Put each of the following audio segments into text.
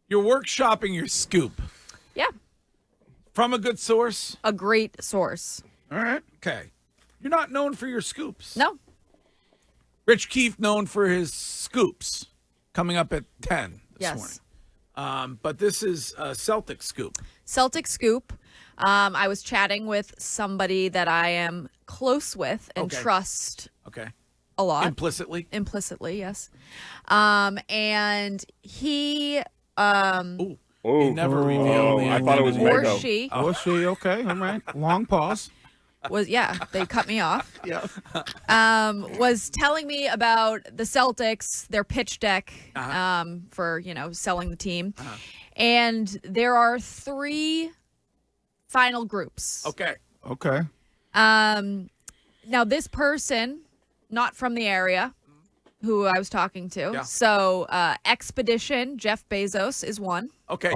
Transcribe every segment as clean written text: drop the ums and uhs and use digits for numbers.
You're workshopping your scoop. Yeah. From a good source? A great source. All right. Okay. You're not known for your scoops. No. Rich Keefe known for his scoops coming up at 10 this morning. But this is a Celtic scoop. Celtic scoop. I was chatting with somebody that I am close with and trust a lot. Implicitly? Implicitly, yes. And he... He never revealed the I thought it was or Mego. she. Or she, okay, all right. Long pause. They cut me off. Yeah. Was telling me about the Celtics, their pitch deck for, selling the team. And there are 3 final groups. Okay. Now, this person, not from the area, who I was talking to. Yeah. So, Expedition, Jeff Bezos is one. Okay.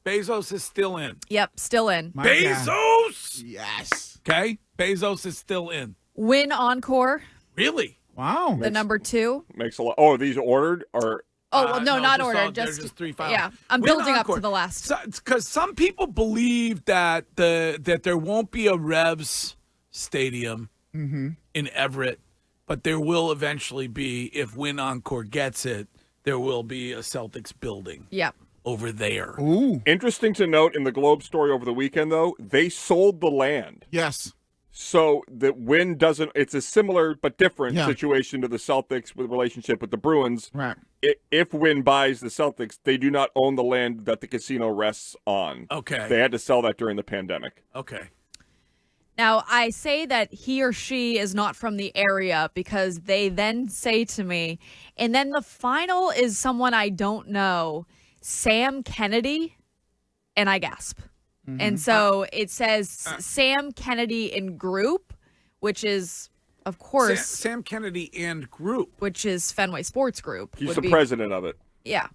Bezos is still in. Yep, still in. Bezos! Yes. Okay. Bezos is still in. Win Encore, Really? Wow. the number 2. Makes a lot. Oh, are these ordered or? Oh, well, no, not just ordered. they're just 3 final. Yeah, I'm Win building up Encore. to the last. Because some people believe that that there won't be a Revs stadium in Everett, but there will eventually be, if Win Encore gets it, there will be a Celtics building Yep. over there. Ooh. Interesting to note in the Globe story over the weekend, though, they sold the land. Yes. So the Win doesn't. It's a similar but different Yeah. situation to the Celtics with relationship with the Bruins. Right. If Win buys the Celtics, they do not own the land that the casino rests on. Okay. They had to sell that during the pandemic. Okay. Now, I say that he or she is not from the area because they then say to me, and then the final is someone I don't know, Sam Kennedy, and I gasp. And so it says Sam Kennedy in group, which is, of course, Sam Kennedy and group. which is Fenway Sports Group. He's would the be- president of it. Yeah.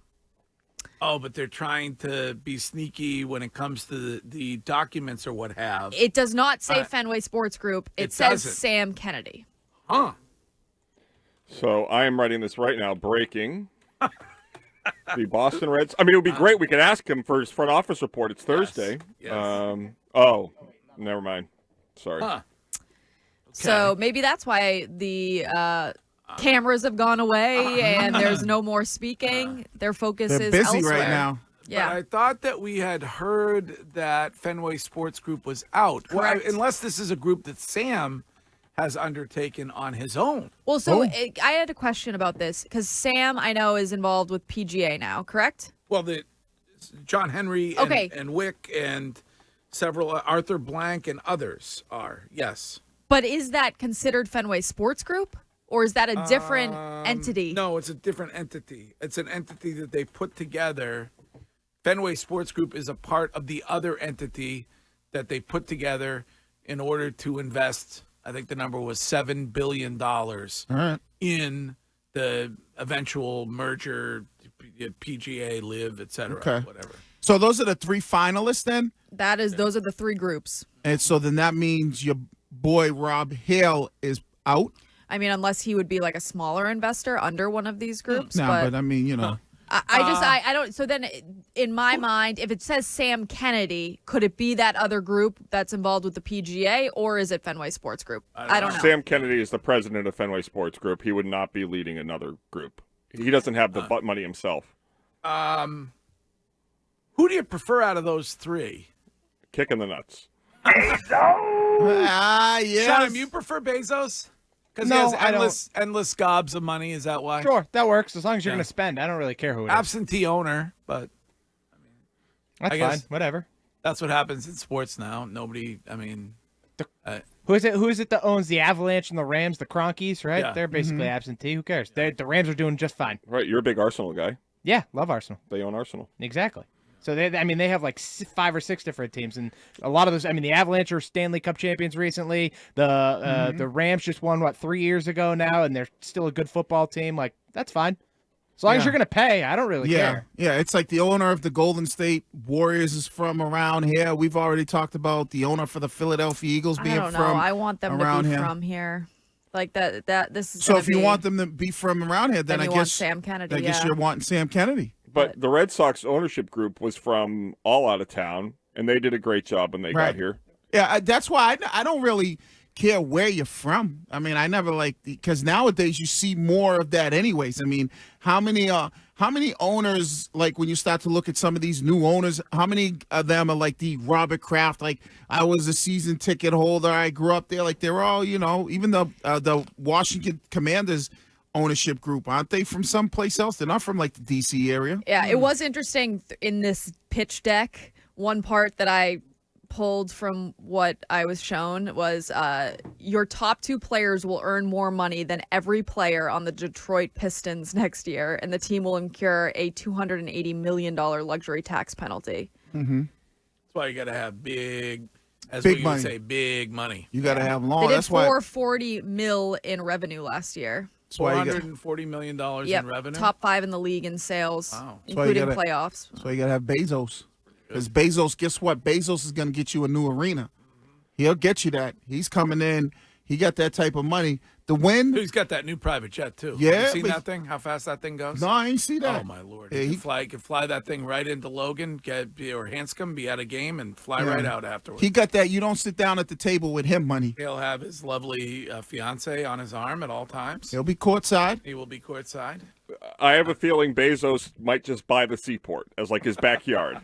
Oh, but they're trying to be sneaky when it comes to the documents or what have. It does not say Fenway Sports Group. It says doesn't. Sam Kennedy. Huh. So I am writing this right now. Breaking. The Boston Reds. I mean, it would be great. We could ask him for his front office report. It's Thursday. Yes. Oh, never mind. Sorry. Huh. So maybe that's why the cameras have gone away and there's no more speaking. Their focus They're is busy elsewhere. right now. Yeah. But I thought that we had heard that Fenway Sports Group was out. Correct. Well, unless this is a group that Sam has undertaken on his own. Well, so I had a question about this because Sam, I know, is involved with PGA now, correct? Well, John Henry and, Okay. and Wick and several, Arthur Blank and others are, yes. But is that considered Fenway Sports Group or is that a different entity? No, it's a different entity. It's an entity that they put together. Fenway Sports Group is a part of the other entity that they put together in order to invest, I think the number was $7 billion in the eventual merger, PGA, Live, et cetera, Okay. whatever. So those are the 3 finalists then? Those are the 3 groups. And so then that means your boy Rob Hale is out? I mean, unless he would be like a smaller investor under one of these groups. No, but I mean, you know. I don't. So then, in my mind, if it says Sam Kennedy, could it be that other group that's involved with the PGA, or is it Fenway Sports Group? I don't know. Sam Kennedy is the president of Fenway Sports Group. He would not be leading another group. He doesn't have the butt money himself. Who do you prefer out of those 3? Kicking the nuts. Yes. Sean, you prefer Bezos? Because No, he I has endless gobs of money. Is that why? Sure, that works as long as you're going to spend. I don't really care who it is. Absentee owner, but That's I fine. guess- Whatever. that's what happens in sports now. Nobody, I mean, Who is it that owns the Avalanche and the Rams, the Cronkies, right? Yeah. They're basically absentee. Who cares? The Rams are doing just fine. Right, you're a big Arsenal guy. Yeah, love Arsenal. They own Arsenal. Exactly. So they have like 5 or 6 different teams, and a lot of those. I mean, the Avalanche are Stanley Cup champions recently. The Rams just won 3 years ago now, and they're still a good football team. Like that's fine, as long as you're gonna pay. I don't really care. Yeah, it's like the owner of the Golden State Warriors is from around here. We've already talked about the owner for the Philadelphia Eagles being I don't know. from I want them to around be here. from here. Like that. This is. So gonna if you be- want them to be from around here, then I you guess want Sam Kennedy. I guess yeah. you're wanting Sam Kennedy. But the Red Sox ownership group was from all out of town, and they did a great job when they got here. Yeah, that's why I don't really care where you're from. I mean, I never because nowadays you see more of that anyways. I mean, how many owners, like when you start to look at some of these new owners, how many of them are like the Robert Kraft? Like, I was a season ticket holder. I grew up there. Like, they're all, even the Washington Commanders ownership group, aren't they from someplace else? They're not from like the DC area. Yeah, it was interesting in this pitch deck. One part that I pulled from what I was shown was your top 2 players will earn more money than every player on the Detroit Pistons next year, and the team will incur a $280 million luxury tax penalty. Mm-hmm. That's why you got to have big money. Say big money. You got to have long. They did That's why $440 million in revenue last year. $440 million in revenue. Top 5 in the league in sales, Wow. including playoffs. That's why you got to have Bezos. Because Bezos, guess what? Bezos is going to get you a new arena. He'll get you that. He's coming in. He got that type of money. The win. He's got that new private jet, too. Yeah. Have you seen that thing? How fast that thing goes? No, I ain't see that. Oh, my Lord. Yeah, He could fly that thing right into Logan, or Hanscom, be at a game, and fly right out afterwards. He got that. You don't sit down at the table with him money. He'll have his lovely fiance on his arm at all times. He'll be courtside. He will be courtside. I have a feeling Bezos might just buy the Seaport as like his backyard.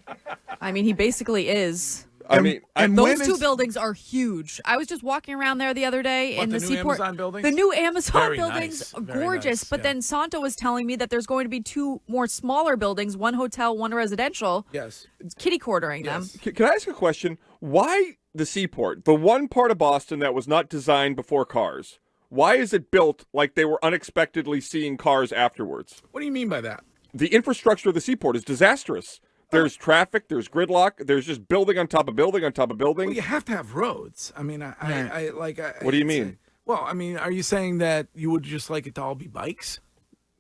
I mean, he basically is. Those 2 buildings are huge. I was just walking around there the other day in the Seaport. Amazon buildings? The new Amazon Very buildings are nice. Very gorgeous. nice, but then Santo was telling me that there's going to be 2 more smaller buildings, one hotel, one residential. Yes. Kitty quartering them. Can I ask a question? Why the Seaport, the one part of Boston that was not designed before cars? Why is it built like they were unexpectedly seeing cars afterwards? What do you mean by that? The infrastructure of the Seaport is disastrous. There's traffic, there's gridlock, there's just building on top of building on top of building. Well, you have to have roads. I mean, What do you mean? Well, I mean, are you saying that you would just like it to all be bikes?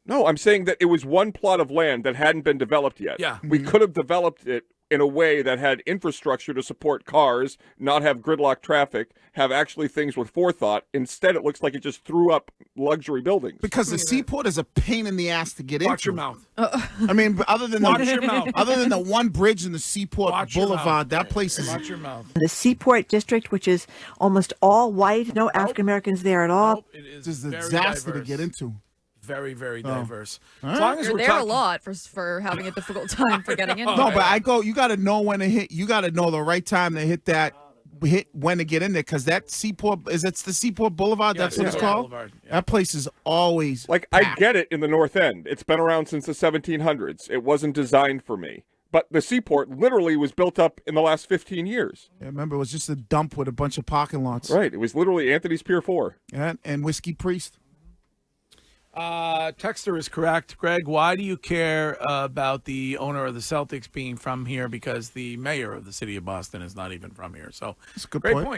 No, I'm saying that it was one plot of land that hadn't been developed yet. Yeah. We could have developed it in a way that had infrastructure to support cars, not have gridlock traffic, have actually things with forethought. Instead, it looks like it just threw up luxury buildings. Because the Seaport is a pain in the ass to get into. Watch your mouth. I mean, other than the one bridge in the Seaport Boulevard, that place is. Watch your mouth. The Seaport District, which is almost all white, no African Americans there at all. It is It's a very disaster diverse. to get into. Very, very diverse. All As right. long as You're we're there talking, a lot for having a difficult time for getting in. No, but you got to know when to hit. You got to know the right time to hit when to get in there, because that Seaport it's the Seaport Boulevard. That's what it's called. Boulevard, yeah. That place is always Like, I get it in the North End. It's been around since the 1700s. It wasn't designed for me. But the Seaport literally was built up in the last 15 years. Yeah, remember, it was just a dump with a bunch of parking lots. Right. It was literally Anthony's Pier 4. And Whiskey Priest. Texter is correct. Greg, why do you care about the owner of the Celtics being from here? Because the mayor of the city of Boston is not even from here. So That's a good great point. point.